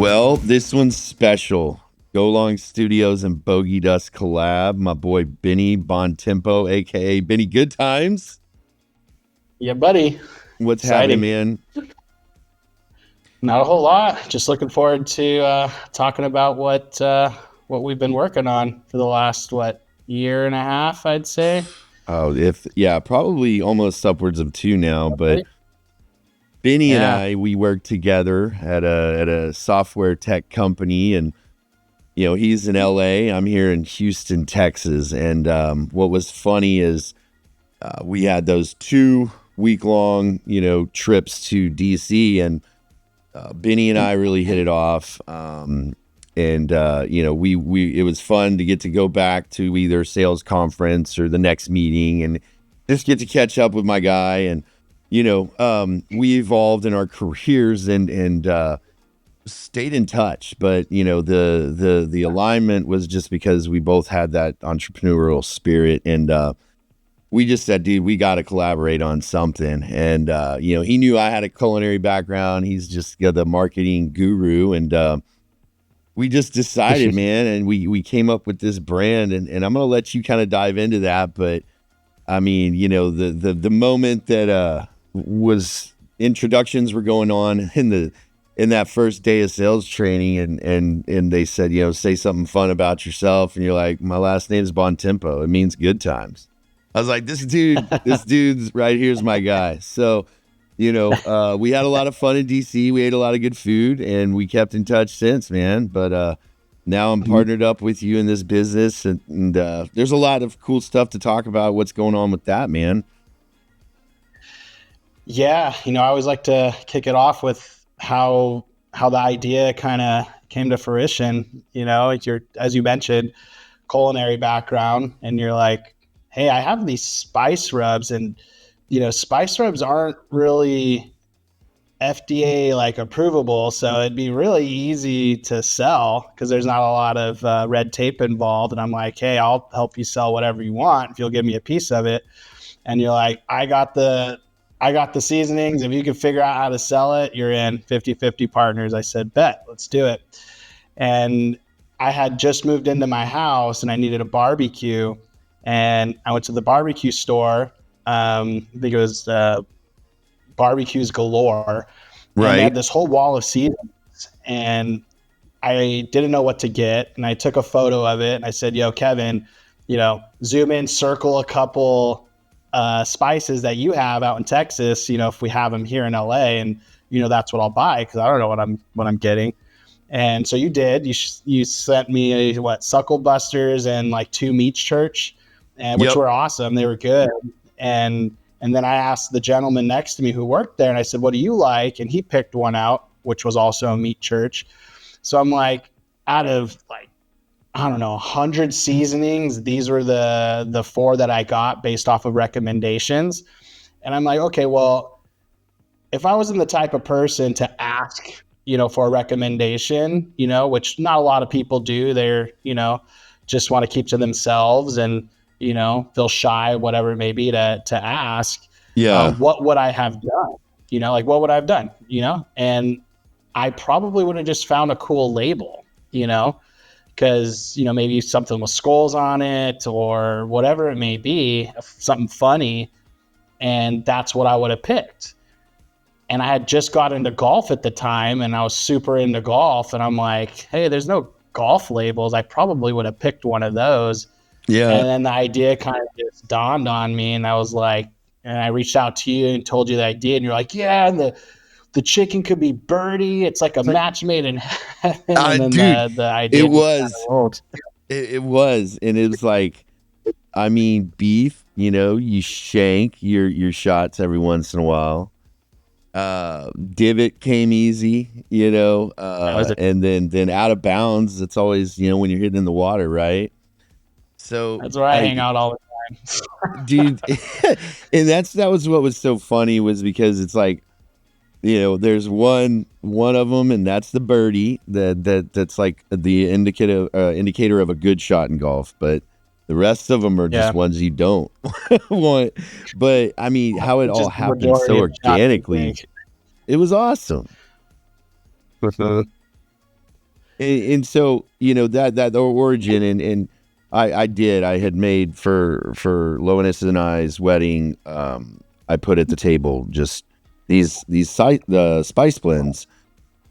Well, this one's special. Go Long Studios and Bogey Dust collab. My boy Benny Bon Tempo, aka Benny Good Times. Yeah, buddy. What's happening, Exciting. man? Not a whole lot. Just looking forward to talking about what we've been working on for the last year and a half, I'd say. Probably almost upwards of 2 now. But Right? Benny and Yeah. we worked together at a software tech company, and he's in LA. I'm here in Houston, Texas. And what was funny is we had those 2 week long trips to DC, and Benny and I really hit it off. We it was fun to get to go back to either sales conference or the next meeting and just get to catch up with my guy. And we evolved in our careers and stayed in touch. But the alignment was just because we both had that entrepreneurial spirit, and we just said, dude, we got to collaborate on something. And he knew I had a culinary background. He's just the marketing guru, and we just decided, man, and we came up with this brand. And I'm gonna let you kind of dive into that. But I mean, the moment that was introductions were going on in that first day of sales training, and they said, say something fun about yourself, and you're like, my last name is Bon Tempo. It means good times. I was like, this dude's right here's my guy. So, we had a lot of fun in DC. We ate a lot of good food, and we kept in touch since, man. But now I'm partnered up with you in this business, and there's a lot of cool stuff to talk about. What's going on with that, man? Yeah, I always like to kick it off with how the idea kind of came to fruition. Like as you mentioned, culinary background, and you're like, hey, I have these spice rubs, and spice rubs aren't really FDA like approvable, so it'd be really easy to sell because there's not a lot of red tape involved. And I'm like, hey, I'll help you sell whatever you want if you'll give me a piece of it. And you're like, I got the seasonings. If you can figure out how to sell it, you're in. 50-50 partners. I said, bet, let's do it. And I had just moved into my house and I needed a barbecue. And I went to the barbecue store. I think it was Barbecues Galore. And they had this whole wall of seasonings. And I didn't know what to get. And I took a photo of it. And I said, yo, Kevin, zoom in, circle a couple spices that you have out in Texas, if we have them here in LA. And, that's what I'll buy because I don't know what I'm getting. And so you did. You sent me Suckle Busters and like 2 Meats Church, and which were awesome. They were good. And then I asked the gentleman next to me who worked there, and I said, "What do you like?" And he picked one out, which was also a Meat Church. So I'm like, out of I don't know, 100 seasonings, these were the 4 that I got based off of recommendations. And I'm like, okay, well, if I wasn't the type of person to ask for a recommendation, which not a lot of people do. They're, just want to keep to themselves and, feel shy, whatever it may be to ask. Yeah. What would I have done? What would I have done? And I probably would have just found a cool label, because, maybe something with skulls on it or whatever it may be, something funny. And that's what I would have picked. And I had just got into golf at the time, and I was super into golf. And I'm like, hey, there's no golf labels. I probably would have picked one of those. Yeah. And then the idea kind of just dawned on me, and I was like, and I reached out to you and told you the idea, and you're like, yeah, and the chicken could be birdie. It's like a match made in heaven. And then dude, the idea it was. It was, and it was like, I mean, beef. You shank your shots every once in a while. Divot came easy, and then out of bounds. It's always, when you're hitting in the water, right? So that's where I hang out all the time, dude. And that was what was so funny, was because it's like, there's one of them, and that's the birdie that's like the indicator of a good shot in golf, but the rest of them are just ones you don't want. But I mean, how it all happened so organically, it was awesome. And so, that the origin, and I had made for Lois and I's wedding. I put at the table just the spice blends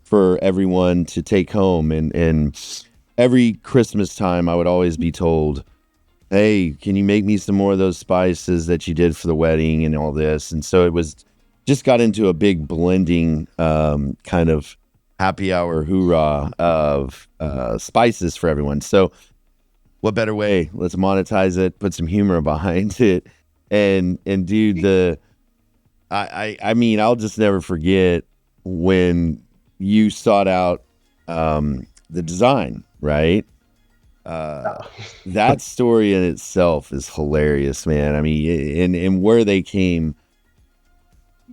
for everyone to take home, and every Christmas time I would always be told, hey, can you make me some more of those spices that you did for the wedding and all this? And so it was just got into a big blending kind of happy hour hoorah of spices for everyone. So what better way? Let's monetize it, put some humor behind it, and do I mean, I'll just never forget when you sought out the design, right? That story in itself is hilarious, man. I mean, and where they came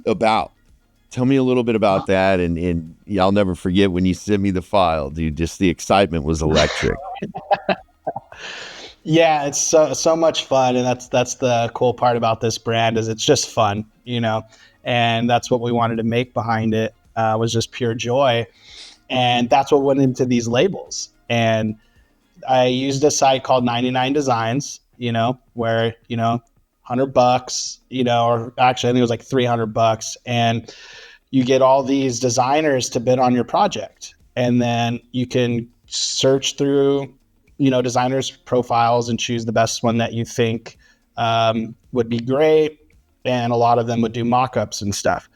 about. Tell me a little bit about that, and I'll never forget when you sent me the file, dude. Just the excitement was electric. Yeah, it's so much fun, and that's the cool part about this brand is it's just fun, and that's what we wanted to make behind it was just pure joy, and that's what went into these labels. And I used a site called 99 Designs, where, $100, or actually I think it was like $300, and you get all these designers to bid on your project. And then you can search through, designers' profiles and choose the best one that you think would be great. And a lot of them would do mock-ups and stuff.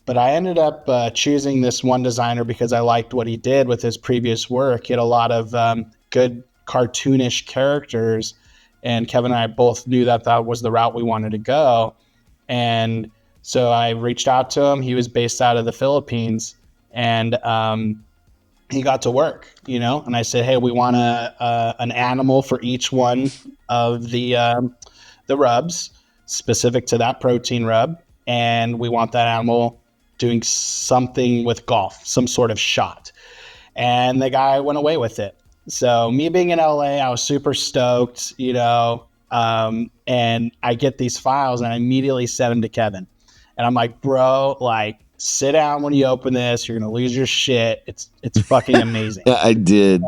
But I ended up choosing this one designer because I liked what he did with his previous work. He had a lot of good cartoonish characters, and Kevin and I both knew that was the route we wanted to go. And so I reached out to him. He was based out of the Philippines, and he got to work, and I said, hey, we want an animal for each one of the rubs specific to that protein rub, and we want that animal doing something with golf, some sort of shot. And the guy went away with it. So me being in LA, I was super stoked, and I get these files and I immediately send them to Kevin. And I'm like, bro, like, sit down when you open this. You're going to lose your shit. It's fucking amazing. Yeah, I did.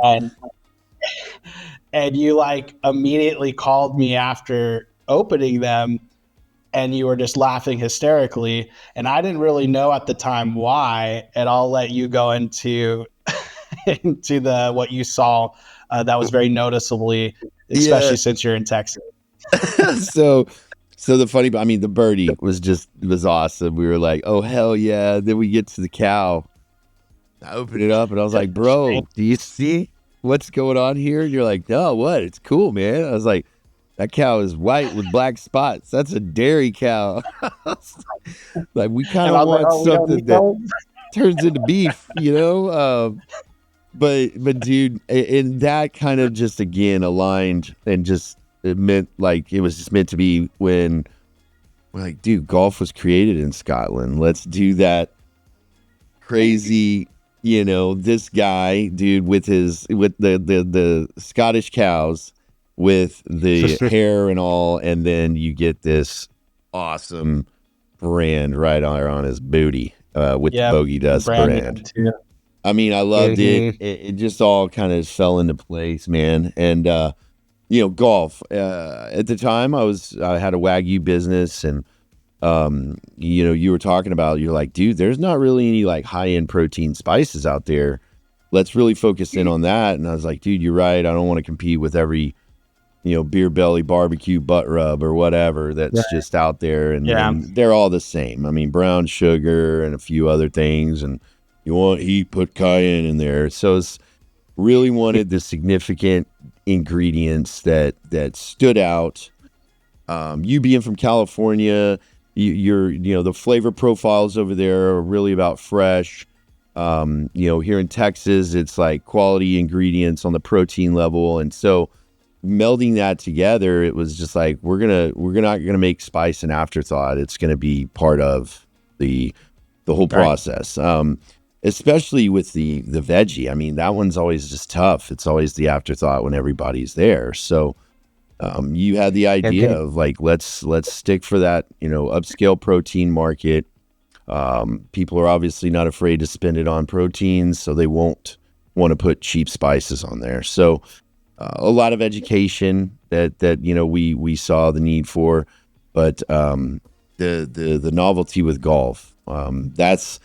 And you like immediately called me after opening them, and you were just laughing hysterically. And I didn't really know at the time why, and I'll let you go into into what you saw that was very noticeably, especially since you're in Texas. So the funny, I mean, the birdie was awesome. We were like, oh, hell yeah. Then we get to the cow. I opened it up and I was like, bro, do you see what's going on here? And you're like, no, what? It's cool, man. I was like, that cow is white with black spots. That's a dairy cow. Like, we kind of want something that turns into beef, But dude, and that kind of just again aligned, and just it meant like it was just meant to be when we're like, dude, golf was created in Scotland. Let's do that crazy, this guy, dude, with the Scottish cows with the hair and all, and then you get this awesome brand right on his booty with the Bogey Dust brand. I mean, I loved it. It just all kind of fell into place, man. And golf. At the time, I had a Wagyu business, and you were talking about, you're like, dude, there's not really any like high end protein spices out there. Let's really focus in on that. And I was like, dude, you're right. I don't want to compete with every beer belly barbecue butt rub or whatever that's just out there, and they're all the same. I mean, brown sugar and a few other things, and he put cayenne in there. So it's really wanted the significant ingredients that stood out. You being from California, you're the flavor profiles over there are really about fresh. Here in Texas, it's like quality ingredients on the protein level, and so melding that together, it was just like we're not gonna make spice an afterthought. It's gonna be part of the whole process. Especially with the veggie. I mean, that one's always just tough. It's always the afterthought when everybody's there. So you had the idea of like, let's stick for that, upscale protein market. People are obviously not afraid to spend it on proteins, so they won't want to put cheap spices on there. So a lot of education that we saw the need for, but the novelty with golf, that's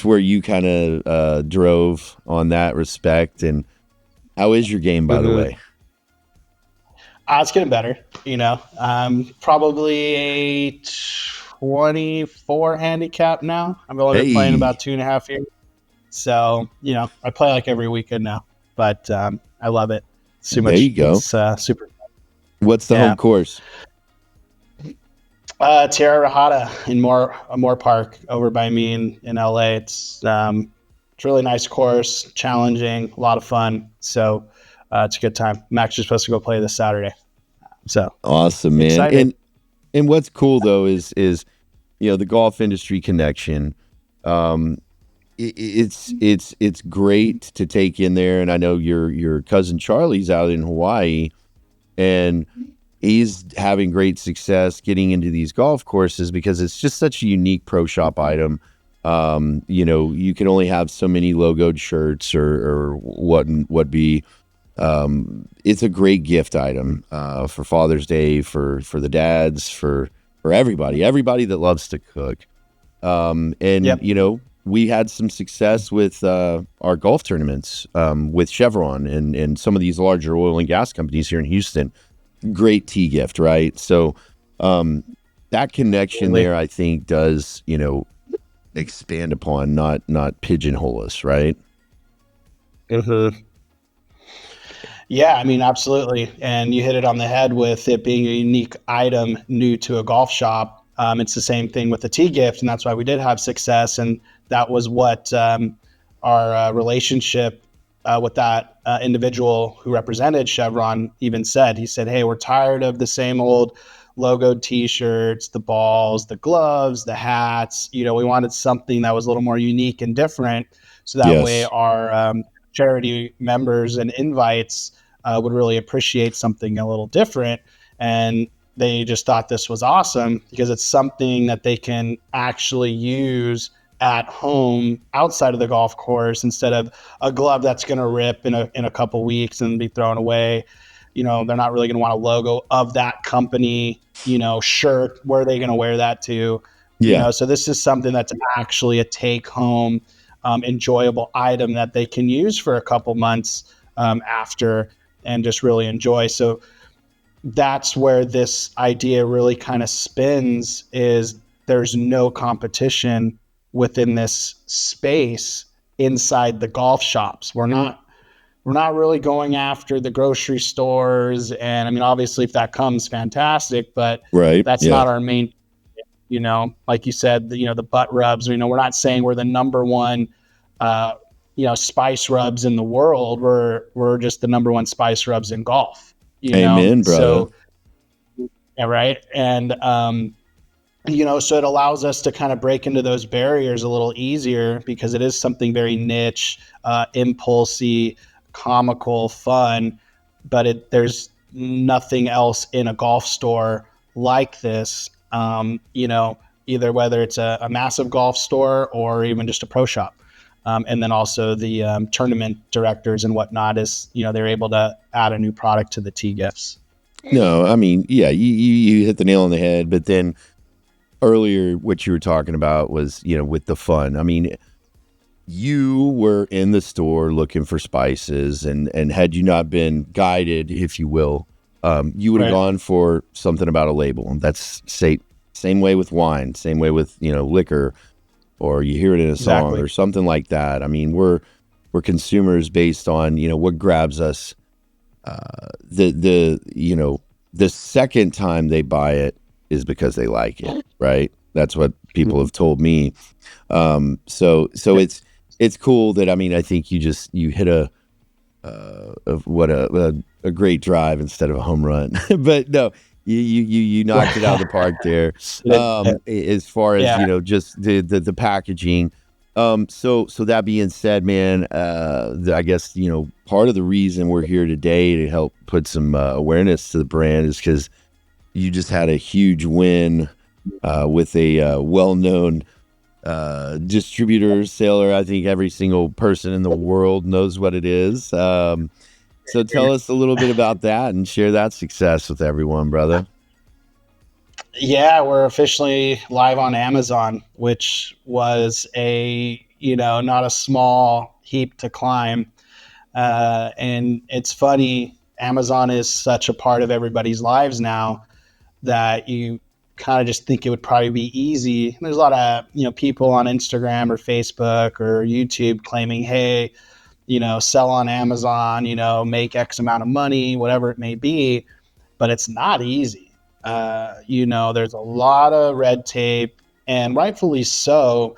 where you kind of drove on that respect. And how is your game, by the way? It's getting better. Probably a 24 handicap now. I've only been playing about 2.5 years. So, I play like every weekend now, but I love it. It's too much. There you go. It's super. What's the home course? Tierra Rajada in Moore Park over by me in LA. It's a really nice course, challenging, a lot of fun. So it's a good time. I'm actually supposed to go play this Saturday. So awesome, man. Excited. And what's cool though is the golf industry connection. It's great to take in there. And I know your cousin Charlie's out in Hawaii, and he's having great success getting into these golf courses because it's just such a unique pro shop item. You can only have so many logoed shirts or what be. It's a great gift item for Father's Day, for the dads, for everybody that loves to cook. We had some success with our golf tournaments with Chevron and some of these larger oil and gas companies here in Houston. Great tea gift, right? So that connection there, I think, does expand upon, not pigeonhole us, right? Mm-hmm. Yeah, I mean, absolutely. And you hit it on the head with it being a unique item new to a golf shop. It's the same thing with the tea gift, and that's why we did have success. And that was what our relationship with that individual who represented Chevron even said. He said, "Hey, we're tired of the same old logoed T-shirts, the balls, the gloves, the hats. We wanted something that was a little more unique and different, so that way our charity members and invites would really appreciate something a little different." And they just thought this was awesome because it's something that they can actually use at home outside of the golf course instead of a glove that's going to rip in a couple weeks and be thrown away. They're not really going to want a logo of that company, shirt. Where are they going to wear that to? Yeah. So this is something that's actually a take home, enjoyable item that they can use for a couple months after and just really enjoy. So that's where this idea really kind of spins, is there's no competition within this space inside the golf shops. We're not really going after the grocery stores. And I mean, obviously if that comes, fantastic, but that's not our main, like you said, the butt rubs, we're not saying we're the number one, spice rubs in the world. We're just the number one spice rubs in golf, Amen, brother. So, yeah, right. And, so it allows us to kind of break into those barriers a little easier because it is something very niche, impulsy, comical, fun, but there's nothing else in a golf store like this, either whether it's a massive golf store or even just a pro shop. And then also the tournament directors and whatnot they're able to add a new product to the tea gifts. No, I mean, yeah, you hit the nail on the head. But then earlier, what you were talking about was, with the fun. I mean, you were in the store looking for spices, and had you not been guided, if you will, you would have gone for something about a label. And that's same way with wine, same way with, liquor, or you hear it in a song or something like that. I mean, we're consumers based on, what grabs us. The second time they buy it is because they like it, right? That's what people have told me. So it's cool that, I mean, I think you hit a great drive instead of a home run. But no, you knocked it out of the park there. As far as just the packaging. So that being said, man, I guess part of the reason we're here today to help put some awareness to the brand is because you just had a huge win with a well-known distributor, seller. I think every single person in the world knows what it is. So tell us a little bit about that and share that success with everyone, brother. Yeah, we're officially live on Amazon, which was not a small heap to climb. And it's funny, Amazon is such a part of everybody's lives now that you kind of just think it would probably be easy. There's a lot of, people on Instagram or Facebook or YouTube claiming, hey, sell on Amazon, make X amount of money, whatever it may be, but it's not easy. There's a lot of red tape, and rightfully so.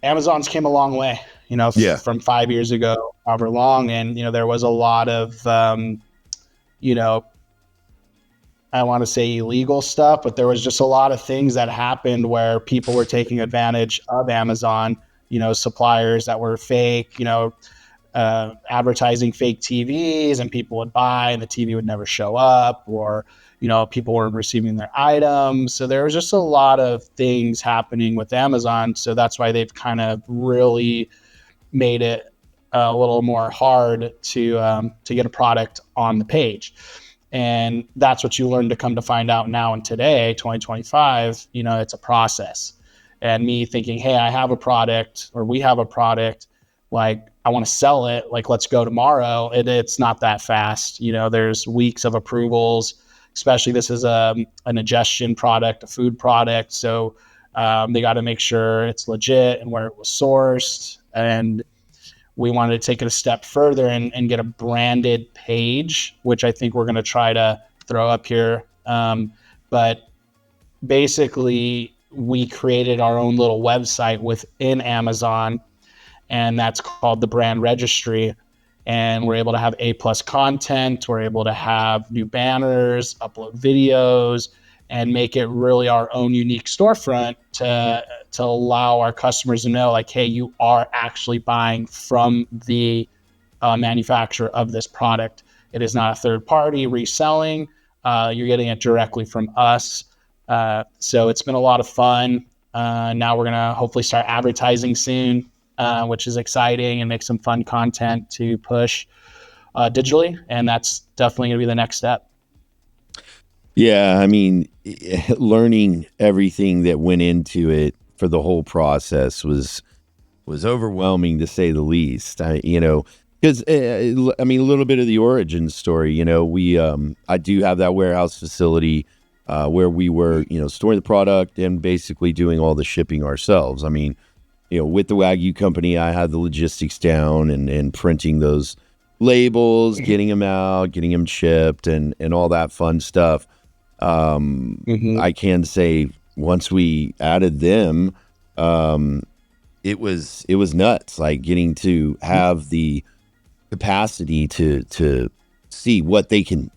Amazon's came a long way, Yeah. from 5 years ago, however long. And, there was a lot of, you know, I want to say illegal stuff, but there was just a lot of things that happened where people were taking advantage of Amazon, suppliers that were fake, advertising fake TVs, and people would buy and the TV would never show up, or, people weren't receiving their items. So there was just a lot of things happening with Amazon. So that's why they've kind of really made it a little more hard to get a product on the page. And that's what you learn to come to find out now and today, 2025, it's a process. And me thinking, hey, I have a product, or we have a product, like I want to sell it, like let's go tomorrow. It's not that fast. There's weeks of approvals, especially this is an ingestion product, a food product. So they got to make sure it's legit and where it was sourced. And we wanted to take it a step further and get a branded page, which I think we're going to try to throw up here. But basically, we created our own little website within Amazon, and that's called the brand registry. And we're able to have A+ content. We're able to have new banners, upload videos, and make it really our own unique storefront to allow our customers to know, like, hey, you are actually buying from the manufacturer of this product. It is not a third party reselling. You're getting it directly from us. So it's been a lot of fun. Now we're going to hopefully start advertising soon, which is exciting, and make some fun content to push digitally. And that's definitely going to be the next step. Yeah, I mean, learning everything that went into it for the whole process was overwhelming, to say the least. Because I mean, a little bit of the origin story. We I do have that warehouse facility where we were, storing the product and basically doing all the shipping ourselves. I mean, with the Wagyu company, I had the logistics down and printing those labels, getting them out, getting them shipped, and all that fun stuff. I can say once we added them, it was nuts, like getting to have the capacity to see what they can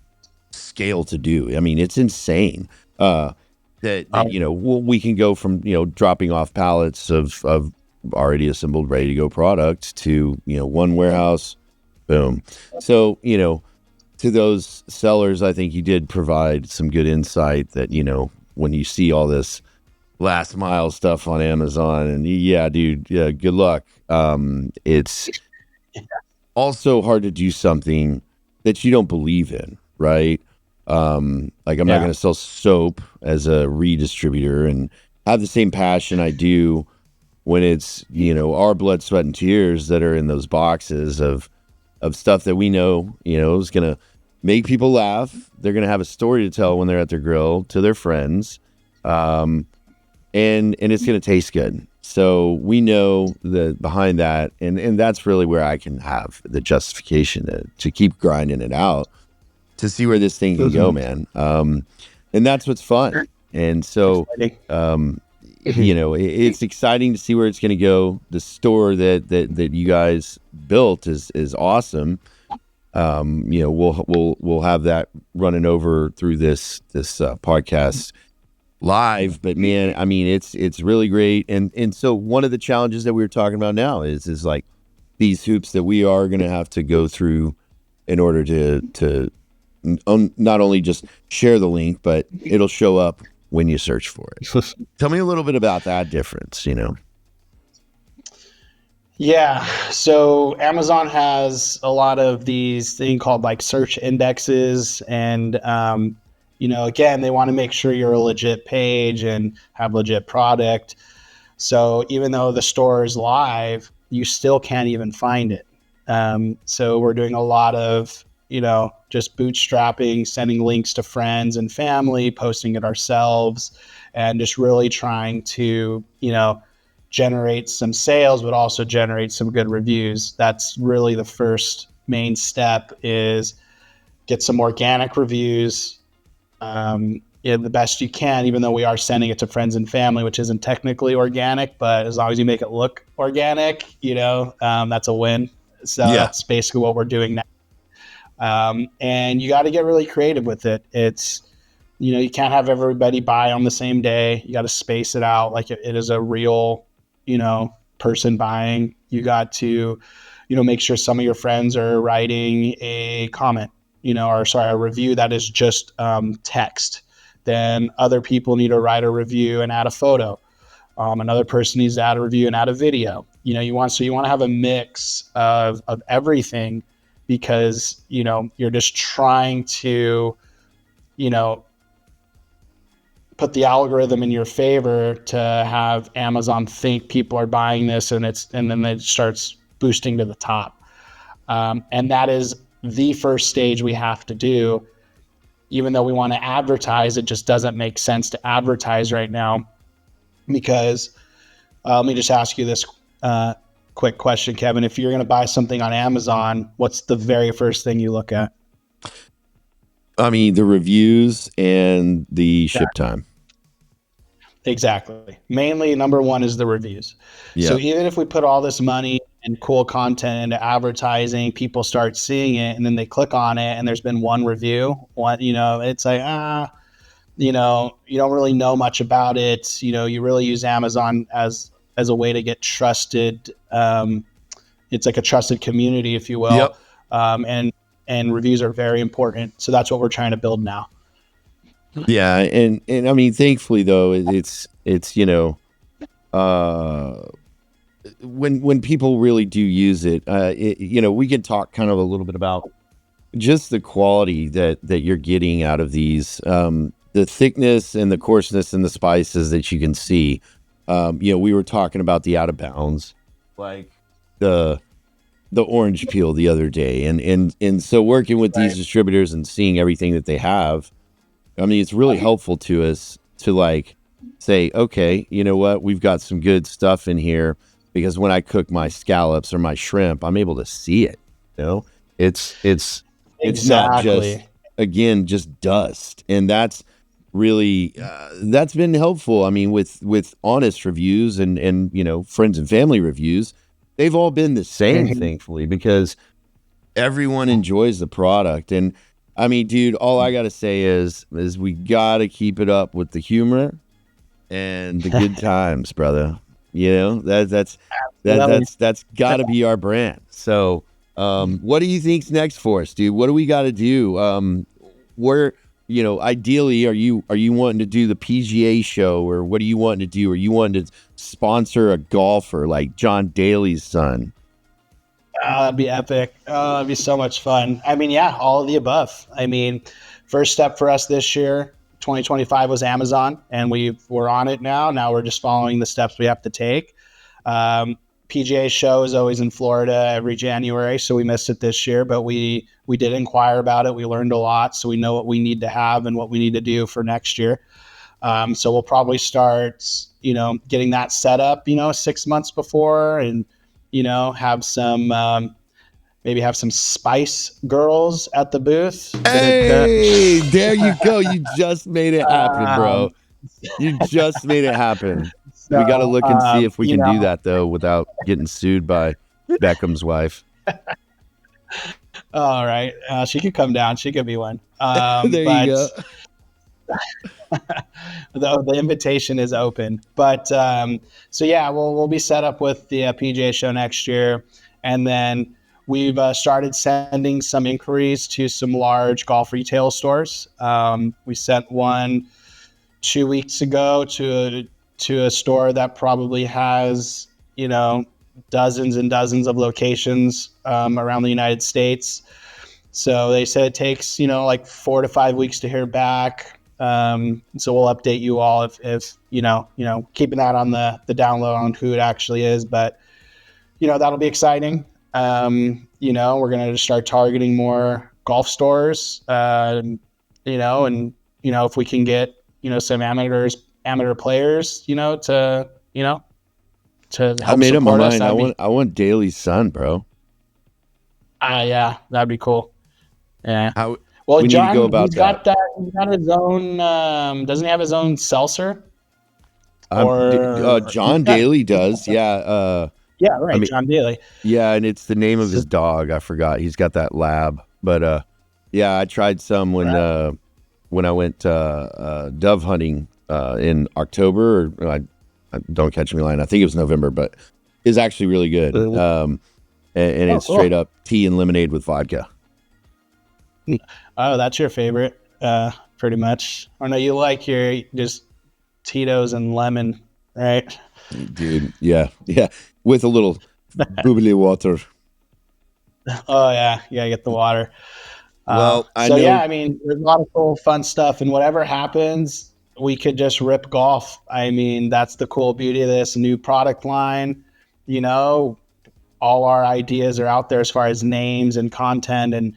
scale to do. I mean, it's insane. That we can go from, dropping off pallets of already assembled, ready to go products to, one warehouse, boom. So, to those sellers, I think you did provide some good insight that, when you see all this last mile stuff on Amazon, and yeah, dude, yeah, good luck. It's also hard to do something that you don't believe in, right? Like I'm not going to sell soap as a redistributor and have the same passion I do when it's, our blood, sweat, and tears that are in those boxes of stuff that we know, is going to make people laugh. They're going to have a story to tell when they're at their grill to their friends. And it's going to taste good. So we know that behind that, and that's really where I can have the justification to keep grinding it out, to see where this thing can go, man. And that's what's fun. And so, it's exciting to see where it's going to go. The store that you guys built is awesome. We'll have that running over through this podcast live, but man, I mean, it's really great. And so one of the challenges that we were talking about now is like these hoops that we are going to have to go through in order to not only just share the link, but it'll show up when you search for it. Tell me a little bit about that difference, you know? Yeah. So Amazon has a lot of these thing called like search indexes. And, again, they want to make sure you're a legit page and have legit product. So even though the store is live, you still can't even find it. So we're doing a lot of, just bootstrapping, sending links to friends and family, posting it ourselves, and just really trying to, generate some sales, but also generate some good reviews. That's really the first main step, is get some organic reviews, the best you can, even though we are sending it to friends and family, which isn't technically organic, but as long as you make it look organic, that's a win. So That's basically what we're doing now. And you got to get really creative with it. It's, you can't have everybody buy on the same day. You got to space it out like it is a real, person buying. You got to, make sure some of your friends are writing a comment, a review that is just text. Then other people need to write a review and add a photo. Another person needs to add a review and add a video. You want to have a mix of everything, because, you're just trying to, put the algorithm in your favor to have Amazon think people are buying this, and then it starts boosting to the top. And that is the first stage we have to do. Even though we want to advertise, it just doesn't make sense to advertise right now, because let me just ask you this quick question, Kevin. If you're going to buy something on Amazon, what's the very first thing you look at? I mean, the reviews and the ship time. Exactly. Mainly, number one is the reviews. Yeah. So even if we put all this money and cool content into advertising, people start seeing it, and then they click on it, and there's been one review. It's like, you don't really know much about it. You really use Amazon as a way to get trusted. It's like a trusted community, if you will. Yep. And reviews are very important. So that's what we're trying to build now. Yeah, and I mean, thankfully though, it's when people really do use it, we can talk kind of a little bit about just the quality that you're getting out of these, the thickness and the coarseness and the spices that you can see. We were talking about the out of bounds, like the orange peel the other day, and so working with these distributors and seeing everything that they have, I mean, it's really helpful to us to like say, okay, you know what, we've got some good stuff in here, because when I cook my scallops or my shrimp, I'm able to see it. It's not just, again, just dust. And that's really that's been helpful. I mean, with honest reviews and friends and family reviews, they've all been the same, thankfully, because everyone enjoys the product. And I mean, dude, all I gotta say is we gotta keep it up with the humor and the good times, brother. That's gotta be our brand. So, what do you think's next for us, dude? What do we got to do? Where, ideally, are you wanting to do the PGA show, or what are you wanting to do? Are you wanting to sponsor a golfer like John Daly's son? That'd be epic. It'd be so much fun. I mean, yeah, all of the above. I mean, first step for us this year, 2025, was Amazon, and we're on it now. Now we're just following the steps we have to take. PGA show is always in Florida every January, so we missed it this year, but we did inquire about it. We learned a lot, so we know what we need to have and what we need to do for next year. So we'll probably start, getting that set up, 6 months before, and have some maybe have some Spice Girls at the booth. Hey, there you go. You just made it happen, bro. You just made it happen. So, we got to look and see if we can do that, though, without getting sued by Beckham's wife. All right. She could come down. She could be one. There you go. The invitation is open. But so, yeah, we'll be set up with the PGA show next year. And then we've started sending some inquiries to some large golf retail stores. We sent one 2 weeks ago to a store that probably has, you know, dozens and dozens of locations around the United States. So they said it takes, you know, like 4 to 5 weeks to hear back. So we'll update you all if you know, keeping that on the download on who it actually is. But, you know, that'll be exciting. You know, we're going to start targeting more golf stores, you know, and, you know, if we can get, you know, some amateur players, you know, to help I made up my support us. mind. I want daily sun, bro. Yeah, that'd be cool. Yeah. How Well, we need to go John, about he's got that. that. He's got his own. Doesn't he have his own seltzer? Or John Daly does. yeah, I right, mean, John Daly. yeah, and it's the name of So, his dog. I forgot. He's got that lab. But yeah, I tried some when I went dove hunting in October. I don't catch me lying. I think it was November, but it's actually really good. And it's cool. straight up tea and lemonade with vodka. Oh, that's your favorite, pretty much. Or no, you like your just Tito's and lemon, right? Dude, yeah, with a little bubbly water. Oh yeah, you gotta get the water. Well, I So yeah, know. I mean, there's a lot of cool, fun stuff, and whatever happens, we could just rip golf. I mean, that's the cool beauty of this new product line. You know, all our ideas are out there as far as names and content and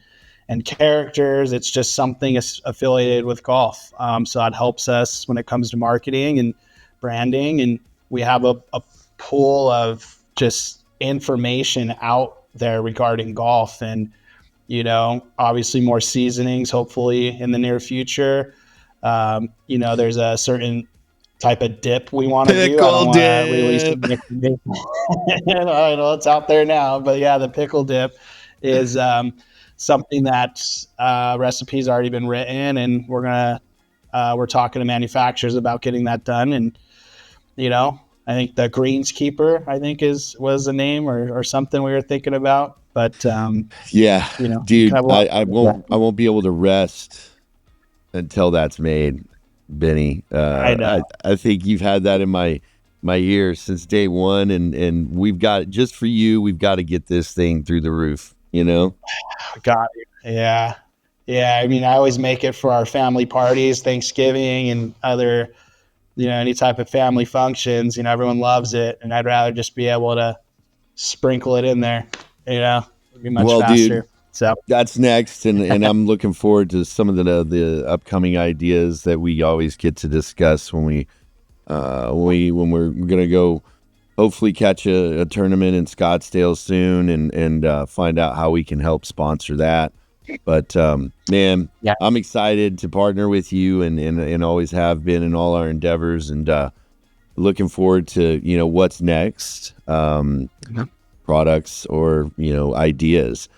characters. It's just something affiliated with golf. So that helps us when it comes to marketing and branding. And we have a pool of just information out there regarding golf. And, you know, obviously more seasonings, hopefully in the near future. You know, there's a certain type of dip we want to do. I don't want to release Dip. it. I know it's out there now, but yeah, the pickle dip is something that recipe's already been written, and we're talking to manufacturers about getting that done. And you know, I think the greenskeeper, I think was the name or something we were thinking about. But Yeah, you know, dude, kind of I won't be able to rest until that's made, Benny. I know. I think you've had that in my ear since day one, and we've got just for you. We've got to get this thing through the roof. You know. Got it. Yeah. Yeah. I mean, I always make it for our family parties, Thanksgiving and other, you know, any type of family functions. You know, everyone loves it. And I'd rather just be able to sprinkle it in there, you know, it'd be much Well, dude, faster. So that's next, and I'm looking forward to some of the upcoming ideas that we always get to discuss when we're gonna go. Hopefully, catch a tournament in Scottsdale soon, and find out how we can help sponsor that. But man, yeah, I'm excited to partner with you, and always have been in all our endeavors, and looking forward to what's next, products or ideas.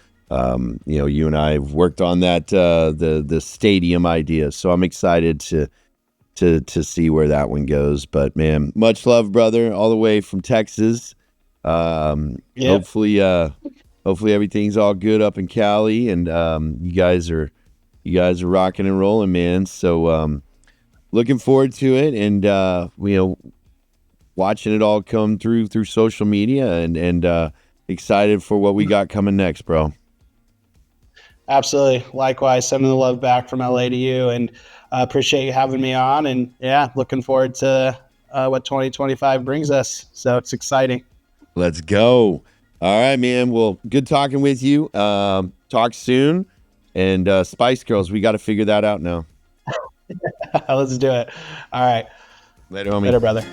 You and I have worked on that the stadium idea, so I'm excited to see where that one goes. But man, much love, brother, all the way from Texas. Hopefully everything's all good up in Cali, and you guys are rocking and rolling, man. So looking forward to it, and watching it all come through social media, and excited for what we got coming next, bro. absolutely. Likewise, sending the love back from LA to you, and appreciate you having me on. And yeah, looking forward to what 2025 brings us. So it's exciting. Let's go. All right, man. Well, good talking with you. Talk soon. And Spice Girls, we got to figure that out now. Let's do it. All right. Later, homie. Later, brother.